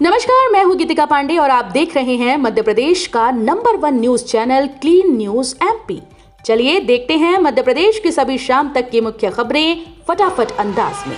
नमस्कार, मैं हूं गीतिका पांडे और आप देख रहे हैं मध्य प्रदेश का number 1 news channel clean news MP. चलिए देखते हैं मध्य प्रदेश की सभी शाम तक की मुख्य खबरें फटाफट अंदाज में।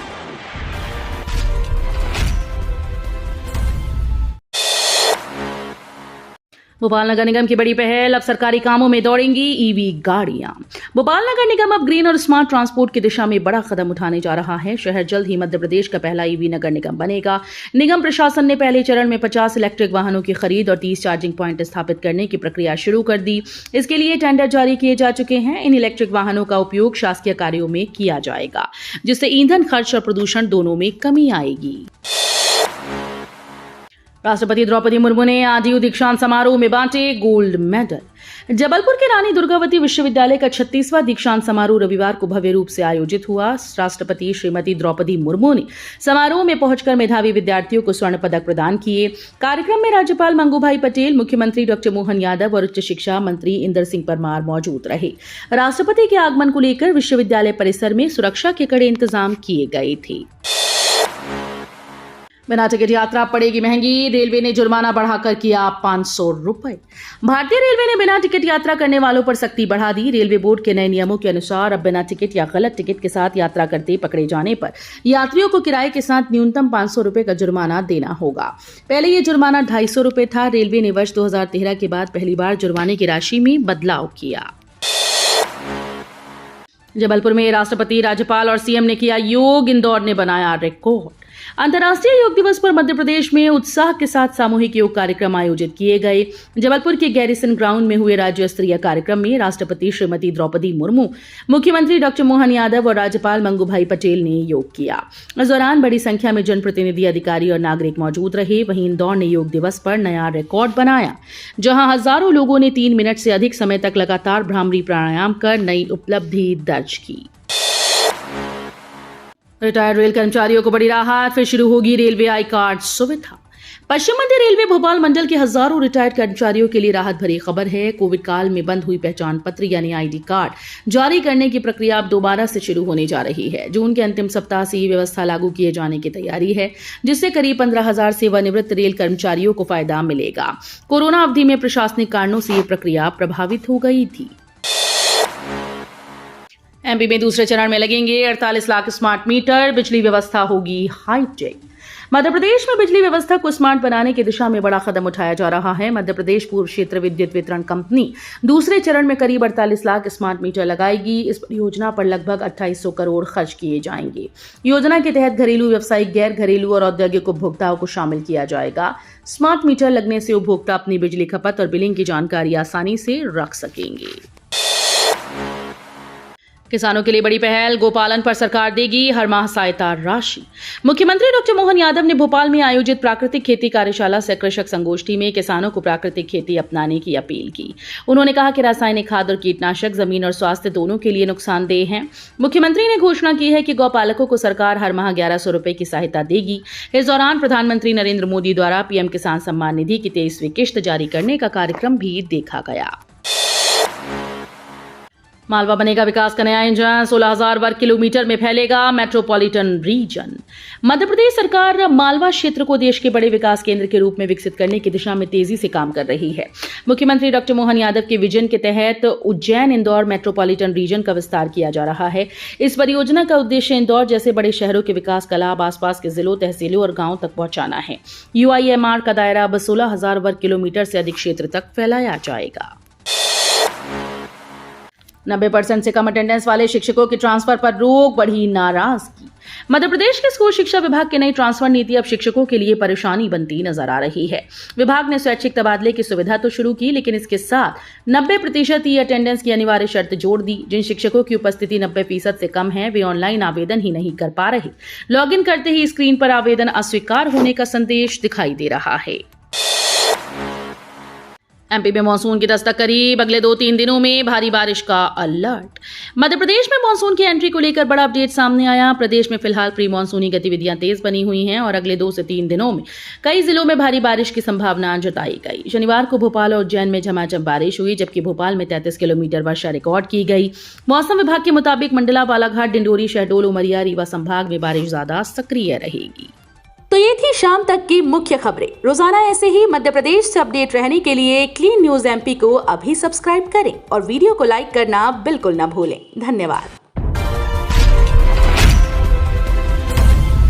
भोपाल नगर निगम की बड़ी पहल, अब सरकारी कामों में दौड़ेंगी ईवी गाड़ियां। भोपाल नगर निगम अब ग्रीन और स्मार्ट ट्रांसपोर्ट की दिशा में बड़ा कदम उठाने जा रहा है। शहर जल्द ही मध्य प्रदेश का पहला ईवी नगर निगम बनेगा। निगम प्रशासन ने पहले चरण में 50 इलेक्ट्रिक वाहनों की खरीद और 30 चार्जिंग पॉइंट स्थापित करने की प्रक्रिया शुरू कर दी। इसके लिए टेंडर जारी किए जा चुके हैं। इन इलेक्ट्रिक वाहनों का उपयोग शासकीय कार्यों में किया जाएगा, जिससे ईंधन खर्च और प्रदूषण दोनों में कमी आएगी। राष्ट्रपति द्रौपदी मुर्मू ने आरडीयू दीक्षांत समारोह में बांटे गोल्ड मेडल। जबलपुर के रानी दुर्गावती विश्वविद्यालय का 36वां दीक्षांत समारोह रविवार को भव्य रूप से आयोजित हुआ। राष्ट्रपति श्रीमती द्रौपदी मुर्मू ने समारोह में पहुंचकर मेधावी विद्यार्थियों को स्वर्ण पदक प्रदान किए। कार्यक्रम में राज्यपाल मंगूभाई पटेल, मुख्यमंत्री डॉक्टर मोहन यादव और उच्च शिक्षा मंत्री इंदर सिंह परमार मौजूद रहे। राष्ट्रपति के आगमन को लेकर विश्वविद्यालय परिसर में सुरक्षा के कड़े इंतजाम किए गए थे। बिना टिकट यात्रा पड़ेगी महंगी, रेलवे ने जुर्माना बढ़ाकर किया 500 रुपए। भारतीय रेलवे ने बिना टिकट यात्रा करने वालों पर सख्ती बढ़ा दी। रेलवे बोर्ड के नए नियमों के अनुसार अब बिना टिकट या गलत टिकट के साथ यात्रा करते पकड़े जाने पर यात्रियों को किराए के साथ न्यूनतम 500 रुपए का जुर्माना देना होगा। पहले यह जुर्माना 250 रुपए था। रेलवे ने वर्ष 2013 के बाद पहली बार जुर्माने की राशि में बदलाव किया। जबलपुर में राष्ट्रपति, राज्यपाल और सीएम ने किया योग, इंदौर ने बनाया रिकॉर्ड। अंतर्राष्ट्रीय योग दिवस पर मध्य प्रदेश में उत्साह के साथ सामूहिक योग कार्यक्रम आयोजित किए गए। जबलपुर के गैरिसन ग्राउंड में हुए राज्य स्तरीय कार्यक्रम में राष्ट्रपति श्रीमती द्रौपदी मुर्मू, मुख्यमंत्री डॉक्टर मोहन यादव और राज्यपाल मंगूभाई पटेल ने योग किया। इस दौरान बड़ी संख्या में जनप्रतिनिधि, अधिकारी और नागरिक मौजूद रहे। वहीं इंदौर ने योग दिवस पर नया रिकॉर्ड बनाया, जहां हजारों लोगों ने 3 मिनट से अधिक समय तक लगातार भ्रामरी प्राणायाम कर नई उपलब्धि दर्ज की। रिटायर्ड रेल कर्मचारियों को बड़ी राहत, फिर शुरू होगी रेलवे आई कार्ड सुविधा। पश्चिम मध्य रेलवे भोपाल मंडल के हजारों रिटायर्ड कर्मचारियों के लिए राहत भरी खबर है। कोविड काल में बंद हुई पहचान पत्र यानी आईडी कार्ड जारी करने की प्रक्रिया अब दोबारा से शुरू होने जा रही है। जून के अंतिम सप्ताह से ये व्यवस्था लागू किए जाने की तैयारी है, जिससे करीब 15,000 सेवानिवृत्त रेल कर्मचारियों को फायदा मिलेगा। कोरोना अवधि में प्रशासनिक कारणों से ये प्रक्रिया प्रभावित हो गई थी। एमपी में दूसरे चरण में लगेंगे 48 लाख स्मार्ट मीटर, बिजली व्यवस्था होगी हाईटेक। मध्य प्रदेश में बिजली व्यवस्था को स्मार्ट बनाने की दिशा में बड़ा कदम उठाया जा रहा है। मध्य प्रदेश पूर्व क्षेत्र विद्युत वितरण कंपनी दूसरे चरण में करीब 48 लाख स्मार्ट मीटर लगाएगी। इस परियोजना पर लगभग 2800 करोड़ खर्च किए जाएंगे। योजना के तहत घरेलू, व्यावसायिक, गैर घरेलू और औद्योगिक उपभोक्ताओं को शामिल किया जाएगा। स्मार्ट मीटर लगने से उपभोक्ता अपनी बिजली खपत और बिलिंग की जानकारी आसानी से रख सकेंगे। किसानों के लिए बड़ी पहल, गोपालन पर सरकार देगी हर माह सहायता राशि। मुख्यमंत्री डॉक्टर मोहन यादव ने भोपाल में आयोजित प्राकृतिक खेती कार्यशाला से कृषक संगोष्ठी में किसानों को प्राकृतिक खेती अपनाने की अपील की। उन्होंने कहा कि रासायनिक खाद और कीटनाशक जमीन और स्वास्थ्य दोनों के लिए नुकसानदेह हैं। मुख्यमंत्री ने घोषणा की है कि गौपालकों को सरकार हर माह 1100 रुपए की सहायता देगी। इस दौरान प्रधानमंत्री नरेंद्र मोदी द्वारा पीएम किसान सम्मान निधि की 23वीं किश्त जारी करने का कार्यक्रम भी देखा गया। मालवा बनेगा विकास का नया इंजन, 16,000 वर्ग किलोमीटर में फैलेगा मेट्रोपॉलिटन रीजन। मध्य प्रदेश सरकार मालवा क्षेत्र को देश के बड़े विकास केंद्र के रूप में विकसित करने की दिशा में तेजी से काम कर रही है। मुख्यमंत्री डॉक्टर मोहन यादव के विजन के तहत उज्जैन इंदौर मेट्रोपॉलिटन रीजन का विस्तार किया जा रहा है। इस परियोजना का उद्देश्य इंदौर जैसे बड़े शहरों के विकास का लाभ आसपास के जिलों, तहसीलों और गांवों तक पहुंचाना है। यूआईएमआर का दायरा अब 16,000 वर्ग किलोमीटर से अधिक क्षेत्र तक फैलाया जाएगा। 90% से कम अटेंडेंस वाले शिक्षकों के ट्रांसफर पर रोक, बढ़ी नाराजगी। मध्य प्रदेश के स्कूल शिक्षा विभाग की नई ट्रांसफर नीति अब शिक्षकों के लिए परेशानी बनती नजर आ रही है। विभाग ने स्वैच्छिक तबादले की सुविधा तो शुरू की, लेकिन इसके साथ 90% ही अटेंडेंस की अनिवार्य शर्त जोड़ दी। जिन शिक्षकों की उपस्थिति 90% से कम है, वे ऑनलाइन आवेदन ही नहीं कर पा रहे। लॉगिन करते ही स्क्रीन पर आवेदन अस्वीकार होने का संदेश दिखाई दे रहा है। एमपी में मानसून की दस्तक करीब, अगले 2-3 दिनों में भारी बारिश का अलर्ट। मध्य प्रदेश में मानसून की एंट्री को लेकर बड़ा अपडेट सामने आया। प्रदेश में फिलहाल प्री मानसूनी गतिविधियां तेज बनी हुई हैं और अगले 2 से 3 दिनों में कई जिलों में भारी बारिश की संभावना जताई गई। शनिवार को भोपाल और उज्जैन में झमाझम बारिश हुई, जबकि भोपाल में 33 किलोमीटर वर्षा रिकॉर्ड की गई। मौसम विभाग के मुताबिक मंडला, बालाघाट, डिंडोरी, शहडोल, उमरिया, रीवा संभाग में बारिश ज्यादा सक्रिय रहेगी। तो ये थी शाम तक की मुख्य खबरें। रोजाना ऐसे ही मध्य प्रदेश से अपडेट रहने के लिए क्लीन न्यूज MP को अभी सब्सक्राइब करें और वीडियो को लाइक करना बिल्कुल न भूलें। धन्यवाद।